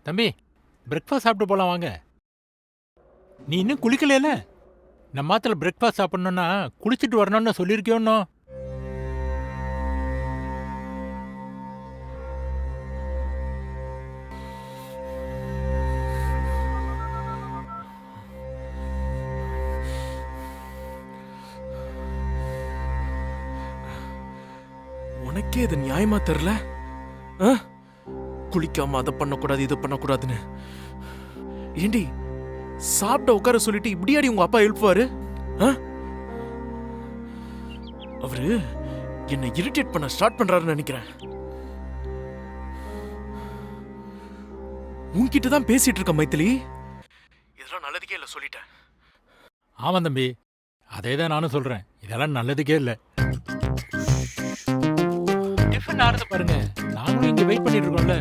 தம்பி, பிரேக்ஃபாஸ்ட் சாப்பிட்டு போலாம் வாங்க. நீ இன்னும் குளிக்கலைல? நம்ம ஆத்துல பிரேக்ஃபாஸ்ட் சாப்பிடணும்னா குளிச்சுட்டு வரணும்னு சொல்லியிருக்கியோன்னோ? உனக்கே இது நியாயமா தெரியல? ஆ? குளிக்காம அதை பண்ணக்கூடாது இது பண்ணக்கூடாதுன்னு. ஏண்டி சாப்பிட்ட உட்கார சொல்லிட்டு இப்படியாடி உங்க அப்பா எழுப்புவாரு? அவரு என்னை இரிட்டேட் பண்ண ஸ்டார்ட் பண்றாருன்னு நினைக்கிறேன். உன்கிட்ட தான் பேசிட்டு இருக்க மைத்திலி. இதெல்லாம் நல்லதுக்கே இல்ல சொல்லிட்டேன். ஆமாம் தம்பி, அதே தான் நானும் சொல்றேன். இதெல்லாம் நல்லதுக்கே இல்லை. டிஃபன் ஆறுது பாருங்க. நாங்களும் இங்க வெயிட் பண்ணிட்டு இருக்கோம்ல.